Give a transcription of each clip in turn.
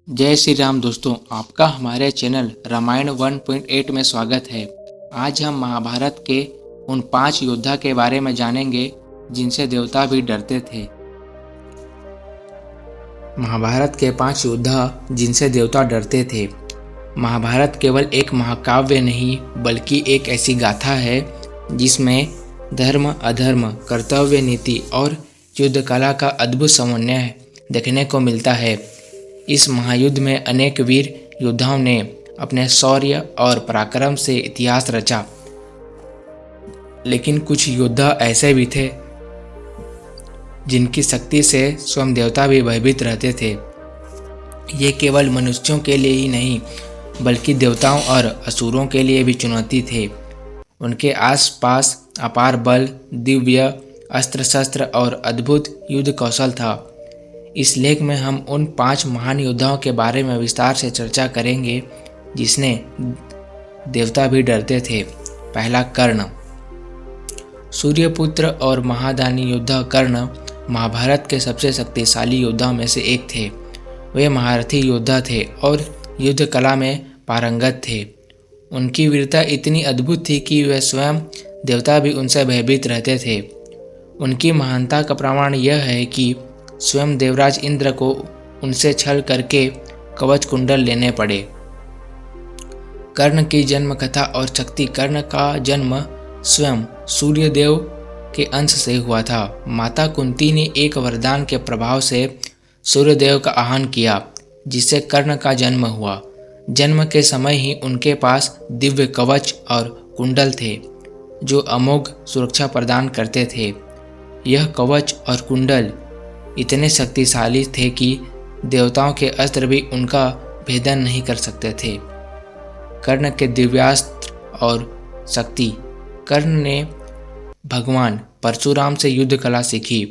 जय श्री राम दोस्तों, आपका हमारे चैनल रामायण 1.8 में स्वागत है। आज हम महाभारत के उन 5 योद्धा के बारे में जानेंगे जिनसे देवता भी डरते थे। महाभारत के 5 योद्धा जिनसे देवता डरते थे। महाभारत केवल एक महाकाव्य नहीं बल्कि एक ऐसी गाथा है जिसमें धर्म, अधर्म, कर्तव्य, नीति और युद्ध कला का अद्भुत समन्वय देखने को मिलता है। इस महायुद्ध में अनेक वीर योद्धाओं ने अपने शौर्य और पराक्रम से इतिहास रचा, लेकिन कुछ योद्धा ऐसे भी थे जिनकी शक्ति से स्वयं देवता भी भयभीत रहते थे। ये केवल मनुष्यों के लिए ही नहीं बल्कि देवताओं और असुरों के लिए भी चुनौती थे। उनके आसपास अपार बल, दिव्य अस्त्र शस्त्र और अद्भुत युद्ध कौशल था। इस लेख में हम उन 5 महान योद्धाओं के बारे में विस्तार से चर्चा करेंगे जिसने देवता भी डरते थे। पहला, कर्ण। सूर्यपुत्र और महादानी योद्धा कर्ण महाभारत के सबसे शक्तिशाली योद्धाओं में से एक थे। वे महारथी योद्धा थे और युद्ध कला में पारंगत थे। उनकी वीरता इतनी अद्भुत थी कि वे स्वयं देवता भी उनसे भयभीत रहते थे। उनकी महानता का प्रमाण यह है कि स्वयं देवराज इंद्र को उनसे छल करके कवच कुंडल लेने पड़े। कर्ण की जन्म कथा और शक्ति। कर्ण का जन्म स्वयं सूर्यदेव के अंश से हुआ था। माता कुंती ने एक वरदान के प्रभाव से सूर्यदेव का आह्वान किया, जिससे कर्ण का जन्म हुआ। जन्म के समय ही उनके पास दिव्य कवच और कुंडल थे जो अमोघ सुरक्षा प्रदान करते थे। यह कवच और कुंडल इतने शक्तिशाली थे कि देवताओं के अस्त्र भी उनका भेदन नहीं कर सकते थे। कर्ण के दिव्यास्त्र और शक्ति। कर्ण ने भगवान परशुराम से युद्ध कला सीखी।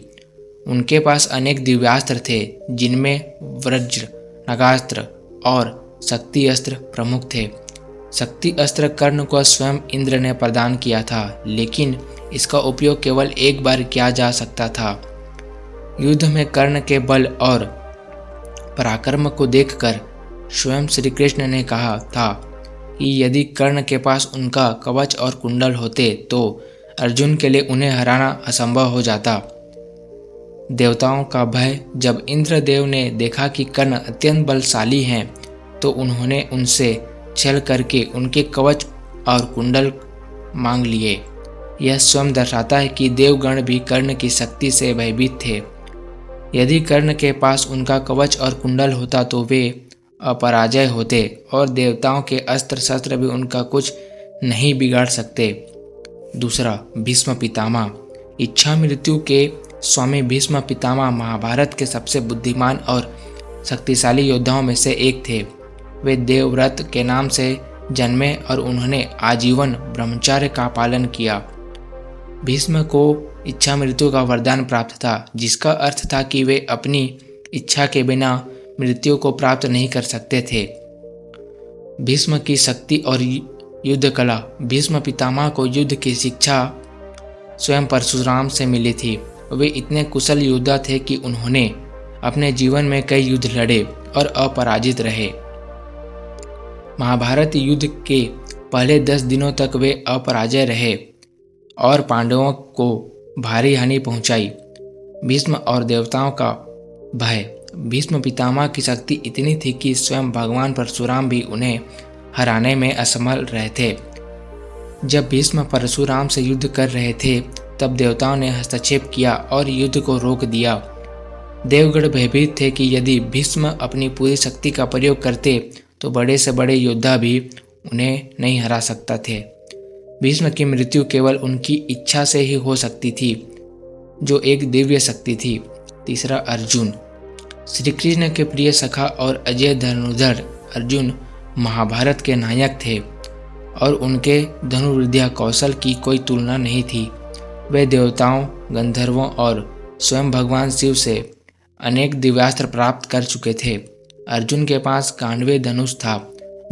उनके पास अनेक दिव्यास्त्र थे जिनमें वज्र, नगास्त्र और शक्ति अस्त्र प्रमुख थे। शक्ति अस्त्र कर्ण को स्वयं इंद्र ने प्रदान किया था, लेकिन इसका उपयोग केवल एक बार किया जा सकता था। युद्ध में कर्ण के बल और पराक्रम को देखकर स्वयं श्री कृष्ण ने कहा था कि यदि कर्ण के पास उनका कवच और कुंडल होते तो अर्जुन के लिए उन्हें हराना असंभव हो जाता। देवताओं का भय। जब इंद्रदेव ने देखा कि कर्ण अत्यंत बलशाली हैं, तो उन्होंने उनसे छल करके उनके कवच और कुंडल मांग लिए। यह स्वयं दर्शाता है कि देवगण भी कर्ण की शक्ति से भयभीत थे। यदि कर्ण के पास उनका कवच और कुंडल होता तो वे अपराजय होते और देवताओं के अस्त्र शस्त्र भी उनका कुछ नहीं बिगाड़ सकते। दूसरा, भीष्म पितामह। इच्छा मृत्यु के स्वामी भीष्म पितामह महाभारत के सबसे बुद्धिमान और शक्तिशाली योद्धाओं में से एक थे। वे देवव्रत के नाम से जन्मे और उन्होंने आजीवन ब्रह्मचर्य का पालन किया। भीष्म को इच्छा मृत्यु का वरदान प्राप्त था, जिसका अर्थ था कि वे अपनी इच्छा के बिना मृत्यु को प्राप्त नहीं कर सकते थे। भीष्म की शक्ति और युद्ध कला। भीष्म पितामह को युद्ध की शिक्षा स्वयं परशुराम से मिली थी। वे इतने कुशल योद्धा थे कि उन्होंने अपने जीवन में कई युद्ध लड़े और अपराजित रहे। महाभारत युद्ध के पहले 10 दिनों तक वे अपराजय रहे और पांडवों को भारी हानि पहुंचाई। भीष्म और देवताओं का भय। भीष्म पितामह की शक्ति इतनी थी कि स्वयं भगवान परशुराम भी उन्हें हराने में असमर्थ रहे थे। जब भीष्म परशुराम से युद्ध कर रहे थे, तब देवताओं ने हस्तक्षेप किया और युद्ध को रोक दिया। देवगण भयभीत थे कि यदि भीष्म अपनी पूरी शक्ति का प्रयोग करते तो बड़े से बड़े योद्धा भी उन्हें नहीं हरा सकता थे। भीष्म की मृत्यु केवल उनकी इच्छा से ही हो सकती थी, जो एक दिव्य शक्ति थी। तीसरा, अर्जुन। श्री कृष्ण के प्रिय सखा और अजय धनुर्धर अर्जुन महाभारत के नायक थे और उनके धनुर्विद्या कौशल की कोई तुलना नहीं थी। वे देवताओं, गंधर्वों और स्वयं भगवान शिव से अनेक दिव्यास्त्र प्राप्त कर चुके थे। अर्जुन के पास गांडवे धनुष था,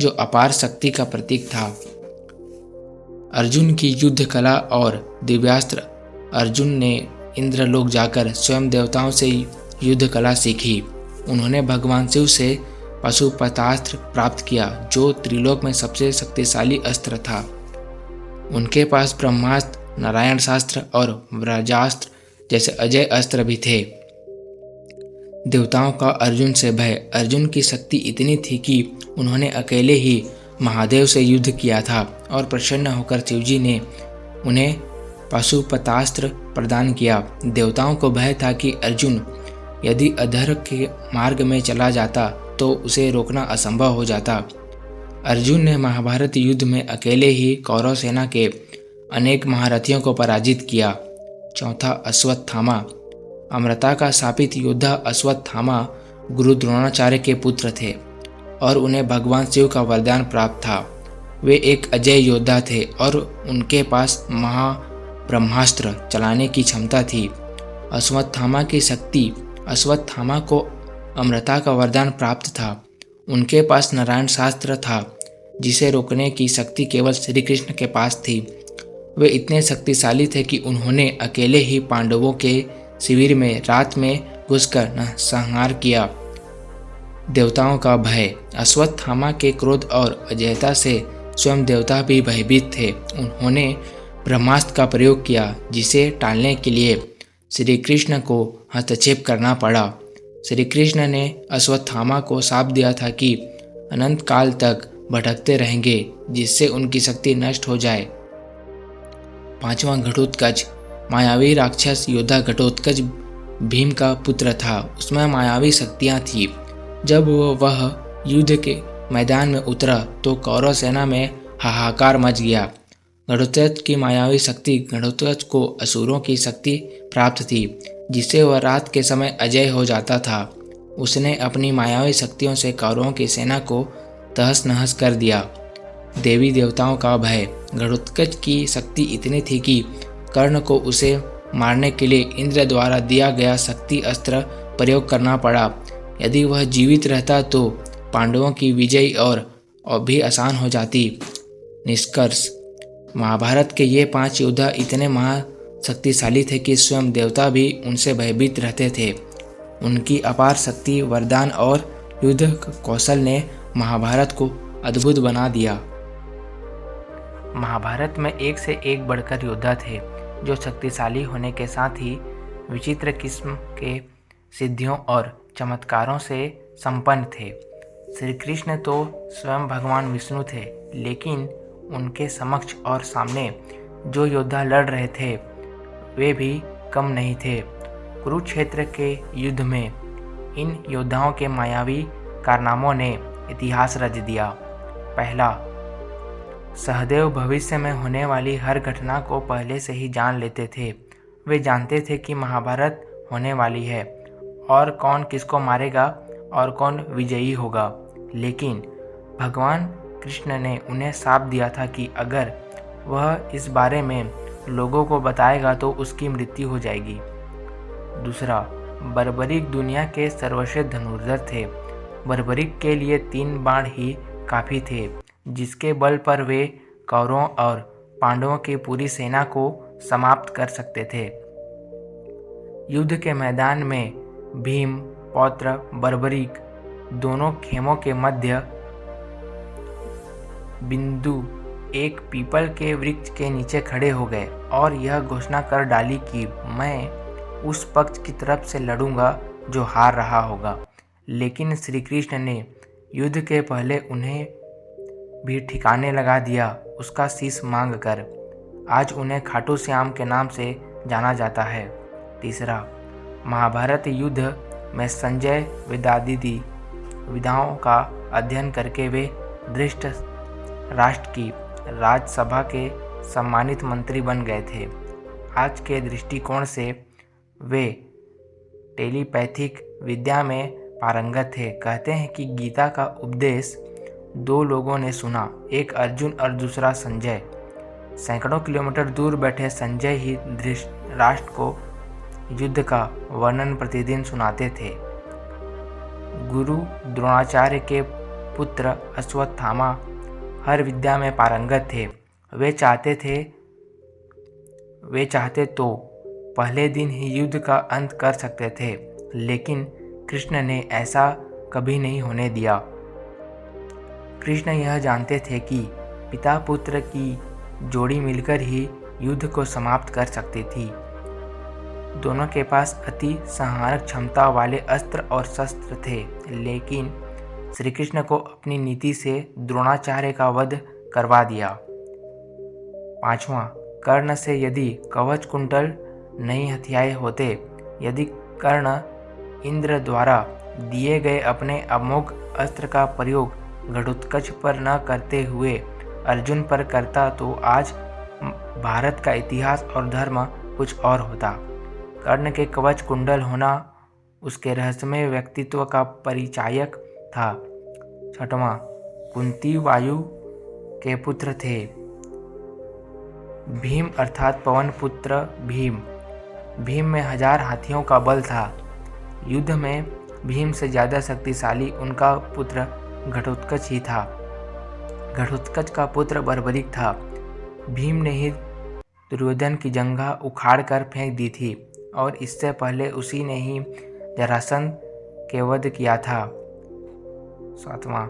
जो अपार शक्ति का प्रतीक था। अर्जुन की युद्ध कला और दिव्यास्त्र। अर्जुन ने इंद्रलोक जाकर स्वयं देवताओं से युद्ध कला सीखी। उन्होंने भगवान शिव से पाशुपतास्त्र प्राप्त किया, जो त्रिलोक में सबसे शक्तिशाली अस्त्र था। उनके पास ब्रह्मास्त्र, नारायण शास्त्र और ब्रह्मास्त्र जैसे अजय अस्त्र भी थे। देवताओं का अर्जुन से भय। अर्जुन की शक्ति इतनी थी कि उन्होंने अकेले ही महादेव से युद्ध किया था और प्रसन्न होकर शिवजी ने उन्हें पाशुपतास्त्र प्रदान किया। देवताओं को भय था कि अर्जुन यदि अधर्म के मार्ग में चला जाता तो उसे रोकना असंभव हो जाता। अर्जुन ने महाभारत युद्ध में अकेले ही कौरव सेना के अनेक महारथियों को पराजित किया। चौथा, अश्वत्थामा। अमृता का शापित योद्धा अश्वत्थामा गुरु द्रोणाचार्य के पुत्र थे और उन्हें भगवान शिव का वरदान प्राप्त था। वे एक अजय योद्धा थे और उनके पास महाब्रह्मास्त्र चलाने की क्षमता थी। अश्वत्थामा की शक्ति। अश्वत्थामा को अमृता का वरदान प्राप्त था। उनके पास नारायण शास्त्र था, जिसे रोकने की शक्ति केवल श्री कृष्ण के पास थी। वे इतने शक्तिशाली थे कि उन्होंने अकेले ही पांडवों के शिविर में रात में घुसकर संहार किया। देवताओं का भय। अश्वत्थामा के क्रोध और अजयता से स्वयं देवता भी भयभीत थे। उन्होंने ब्रह्मास्त्र का प्रयोग किया, जिसे टालने के लिए श्री कृष्ण को हस्तक्षेप करना पड़ा। श्री कृष्ण ने अश्वत्थामा को शाप दिया था कि अनंत काल तक भटकते रहेंगे, जिससे उनकी शक्ति नष्ट हो जाए। पांचवा, घटोत्कच। मायावी राक्षस योद्धा घटोत्कच भीम का पुत्र था। उसमें मायावी शक्तियां थीं। जब वह युद्ध के मैदान में उतरा तो कौरव सेना में हाहाकार मच गया। घटोत्कच की मायावी शक्ति। घटोत्कच को असुरों की शक्ति प्राप्त थी, जिससे वह रात के समय अजय हो जाता था। उसने अपनी मायावी शक्तियों से कौरवों की सेना को तहस नहस कर दिया। देवी देवताओं का भय। घटोत्कच की शक्ति इतनी थी कि कर्ण को उसे मारने के लिए इंद्र द्वारा दिया गया शक्ति अस्त्र प्रयोग करना पड़ा। यदि वह जीवित रहता तो पांडवों की विजय और भी आसान हो जाती। निष्कर्ष, महाभारत के ये 5 योद्धा इतने महाशक्तिशाली थे कि स्वयं देवता भी उनसे भयभीत रहते थे। उनकी अपार शक्ति, वरदान और युद्ध कौशल ने महाभारत को अद्भुत बना दिया। महाभारत में एक से एक बढ़कर योद्धा थे, जो शक्तिशाली होने के साथ ही विचित्र किस्म के सिद्धियों और चमत्कारों से संपन्न थे। श्री कृष्ण तो स्वयं भगवान विष्णु थे, लेकिन उनके समक्ष और सामने जो योद्धा लड़ रहे थे वे भी कम नहीं थे। कुरुक्षेत्र के युद्ध में इन योद्धाओं के मायावी कारनामों ने इतिहास रच दिया। पहला, सहदेव भविष्य में होने वाली हर घटना को पहले से ही जान लेते थे। वे जानते थे कि महाभारत होने वाली है और कौन किसको मारेगा और कौन विजयी होगा। लेकिन भगवान कृष्ण ने उन्हें शाप दिया था कि अगर वह इस बारे में लोगों को बताएगा तो उसकी मृत्यु हो जाएगी। दूसरा, बर्बरीक दुनिया के सर्वश्रेष्ठ धनुर्धर थे। बर्बरीक के लिए 3 बाण ही काफ़ी थे, जिसके बल पर वे कौरवों और पांडवों की पूरी सेना को समाप्त कर सकते थे। युद्ध के मैदान में भीम, पौत्र, बर्बरीक दोनों खेमों के मध्य बिंदु एक पीपल के वृक्ष के नीचे खड़े हो गए और यह घोषणा कर डाली कि मैं उस पक्ष की तरफ से लड़ूंगा जो हार रहा होगा। लेकिन श्री कृष्ण ने युद्ध के पहले उन्हें भी ठिकाने लगा दिया, उसका शीश मांग कर। आज उन्हें खाटू श्याम के नाम से जाना जाता है। तीसरा, महाभारत युद्ध में संजय वेदादि विधाओं का अध्ययन करके वे धृष्ट राष्ट्र की राजसभा के सम्मानित मंत्री बन गए थे। आज के दृष्टिकोण से वे टेलीपैथिक विद्या में पारंगत थे। कहते हैं कि गीता का उपदेश 2 लोगों ने सुना, एक अर्जुन और दूसरा संजय। सैकड़ों किलोमीटर दूर बैठे संजय ही धृतराष्ट्र को युद्ध का वर्णन प्रतिदिन सुनाते थे। गुरु द्रोणाचार्य के पुत्र अश्वत्थामा हर विद्या में पारंगत थे। वे चाहते तो पहले दिन ही युद्ध का अंत कर सकते थे, लेकिन कृष्ण ने ऐसा कभी नहीं होने दिया। कृष्ण यह जानते थे कि पिता पुत्र की जोड़ी मिलकर ही युद्ध को समाप्त कर सकती थी। दोनों के पास अति संहारक क्षमता वाले अस्त्र और शस्त्र थे, लेकिन श्री कृष्ण को अपनी नीति से द्रोणाचार्य का वध करवा दिया। 5वां, कर्ण से यदि कवच कुंडल नहीं हथियाए होते, यदि कर्ण इंद्र द्वारा दिए गए अपने अमोघ अस्त्र का प्रयोग घटोत्कच पर न करते हुए अर्जुन पर करता, तो आज भारत का इतिहास और धर्म कुछ और होता। कर्ण के कवच कुंडल होना उसके रहस्यमय व्यक्तित्व का परिचायक था। 6वां, कुंती वायु के पुत्र थे। भीम अर्थात पवन पुत्र भीम। भीम में 1000 हाथियों का बल था। युद्ध में भीम से ज्यादा शक्तिशाली उनका पुत्र घटोत्कच ही था। घटोत्कच का पुत्र बर्बरिक था। भीम ने ही दुर्योधन की जंघा उखाड़ कर फेंक दी थी और इससे पहले उसी ने ही जरासंध के वध किया था। 7वां,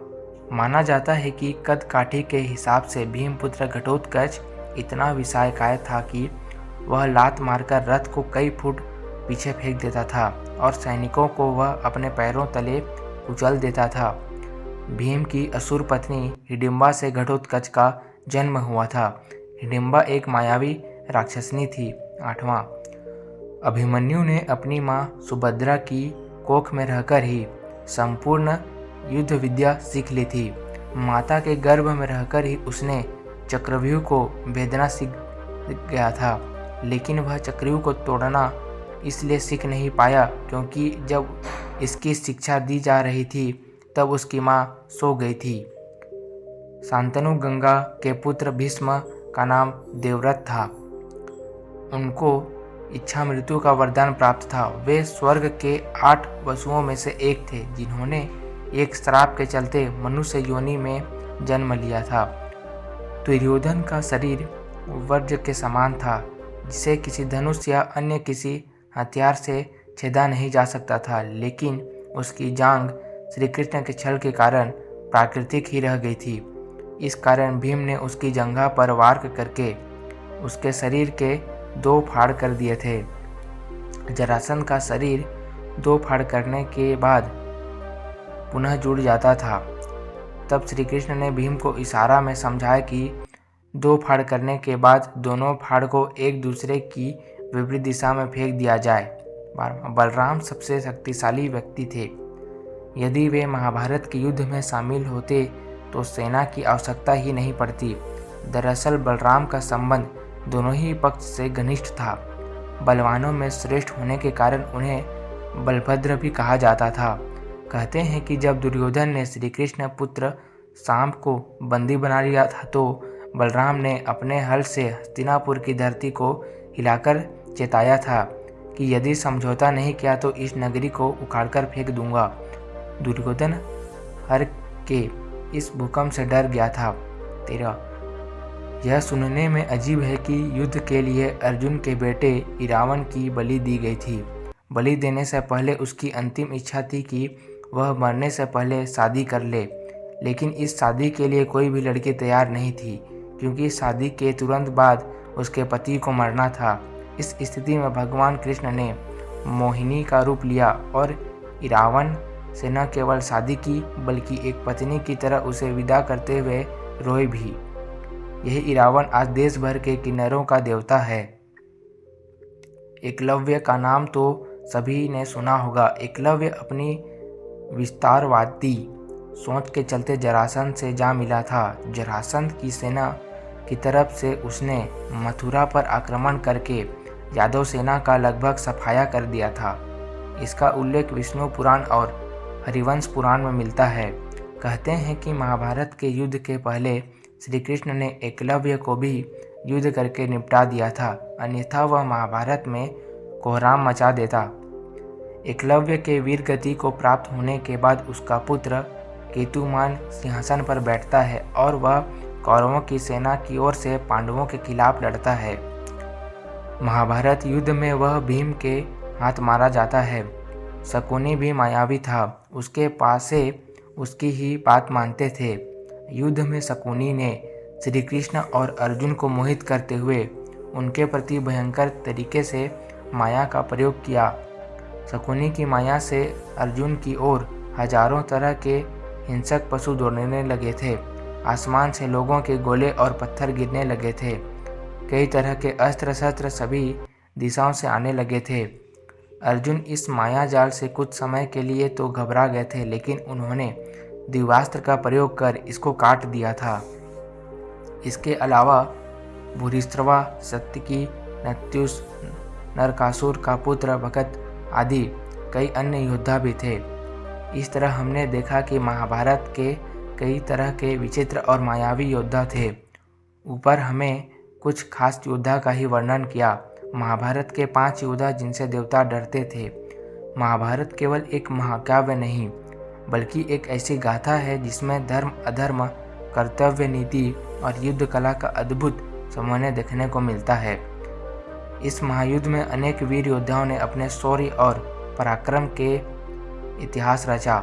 माना जाता है कि कद काठी के हिसाब से भीमपुत्र घटोत्कच इतना विशालकाय था कि वह लात मारकर रथ को कई फुट पीछे फेंक देता था और सैनिकों को वह अपने पैरों तले कुचल देता था। भीम की असुर पत्नी हिडिंबा से घटोत्कच का जन्म हुआ था। हिडिंबा एक मायावी राक्षसनी थी। 8वां, अभिमन्यु ने अपनी मां सुभद्रा की कोख में रहकर ही संपूर्ण युद्ध विद्या सीख ली थी। माता के गर्भ में रहकर ही उसने चक्रव्यूह को भेदना सीख गया था, लेकिन वह चक्रव्यूह को तोड़ना इसलिए सीख नहीं पाया क्योंकि जब इसकी शिक्षा दी जा रही थी तब उसकी मां सो गई थी। शांतनु गंगा के पुत्र भीष्म का नाम देवव्रत था। उनको इच्छा मृत्यु का वरदान प्राप्त था। वे स्वर्ग के 8 वसुओं में से एक थे जिन्होंने एक श्राप के चलते मनुष्य योनि में जन्म लिया था। दुर्योधन का शरीर वज्र के समान था, जिसे किसी धनुष या अन्य किसी हथियार से छेदा नहीं जा सकता था, लेकिन उसकी जांघ श्री कृष्ण के छल के कारण प्राकृतिक ही रह गई थी। इस कारण भीम ने उसकी जंघा पर वार करके उसके शरीर के 2 फाड़ कर दिए थे। जरासंध का शरीर 2 फाड़ करने के बाद पुनः जुड़ जाता था। तब श्री कृष्ण ने भीम को इशारा में समझाया कि 2 फाड़ करने के बाद दोनों फाड़ को एक दूसरे की विपरीत दिशा में फेंक दिया जाए। बलराम सबसे शक्तिशाली व्यक्ति थे। यदि वे महाभारत के युद्ध में शामिल होते तो सेना की आवश्यकता ही नहीं पड़ती। दरअसल बलराम का संबंध दोनों ही पक्ष से घनिष्ठ था। बलवानों में श्रेष्ठ होने के कारण उन्हें बलभद्र भी कहा जाता था। कहते हैं कि जब दुर्योधन ने श्री कृष्ण पुत्र शाम को बंदी बना लिया था तो बलराम ने अपने हल से हस्तिनापुर की धरती को हिलाकर चेताया था कि यदि समझौता नहीं किया तो इस नगरी को उखाड़कर फेंक दूंगा। दुर्योधन हर के इस भूकंप से डर गया था। 13, यह सुनने में अजीब है कि युद्ध के लिए अर्जुन के बेटे इरावन की बलि दी गई थी। बलि देने से पहले उसकी अंतिम इच्छा थी कि वह मरने से पहले शादी कर ले, लेकिन इस शादी के लिए कोई भी लड़की तैयार नहीं थी क्योंकि शादी के तुरंत बाद उसके पति को मरना था। इस स्थिति में भगवान कृष्ण ने मोहिनी का रूप लिया और इरावन से न केवल शादी की बल्कि एक पत्नी की तरह उसे विदा करते हुए रोए भी। यही इरावन आज देश भर के किन्नरों का देवता है। एकलव्य का नाम तो सभी ने सुना होगा। एकलव्य अपनी विस्तारवादी सोच के चलते जरासंध से जा मिला था। जरासंध की सेना की तरफ से उसने मथुरा पर आक्रमण करके यादव सेना का लगभग सफाया कर दिया था। इसका उल्लेख विष्णु पुराण और हरिवंश पुराण में मिलता है। कहते हैं कि महाभारत के युद्ध के पहले श्री कृष्ण ने एकलव्य को भी युद्ध करके निपटा दिया था, अन्यथा वह महाभारत में कोहराम मचा देता। एकलव्य के वीर गति को प्राप्त होने के बाद उसका पुत्र केतुमान सिंहासन पर बैठता है और वह कौरवों की सेना की ओर से पांडवों के खिलाफ लड़ता है। महाभारत युद्ध में वह भीम के हाथ मारा जाता है। शकुनी भी मायावी था, उसके पास से उसकी ही बात मानते थे। युद्ध में शकुनी ने श्री कृष्ण और अर्जुन को मोहित करते हुए उनके प्रति भयंकर तरीके से माया का प्रयोग किया। शकुनी की माया से अर्जुन की ओर हजारों तरह के हिंसक पशु दौड़ने लगे थे। आसमान से लोगों के गोले और पत्थर गिरने लगे थे। कई तरह के अस्त्र शस्त्र सभी दिशाओं से आने लगे थे। अर्जुन इस माया जाल से कुछ समय के लिए तो घबरा गए थे, लेकिन उन्होंने दिव्यास्त्र का प्रयोग कर इसको काट दिया था। इसके अलावा भूरिश्रवा, सत्यकी, नत्युष, नरकासुर का पुत्र भगत आदि कई अन्य योद्धा भी थे। इस तरह हमने देखा कि महाभारत के कई तरह के विचित्र और मायावी योद्धा थे। ऊपर हमें कुछ खास योद्धा का ही वर्णन किया। महाभारत के 5 योद्धा जिनसे देवता डरते थे। महाभारत केवल एक महाकाव्य नहीं, बल्कि एक ऐसी गाथा है जिसमें धर्म, अधर्म, कर्तव्य, नीति और युद्ध कला का अद्भुत समन्वय देखने को मिलता है। इस महायुद्ध में अनेक वीर योद्धाओं ने अपने शौर्य और पराक्रम के इतिहास रचा,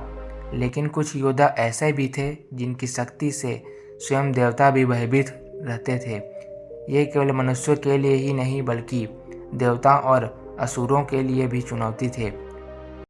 लेकिन कुछ योद्धा ऐसे भी थे जिनकी शक्ति से स्वयं देवता भी भयभीत रहते थे। ये केवल मनुष्यों के लिए ही नहीं, बल्कि देवताओं और असुरों के लिए भी चुनौती थे।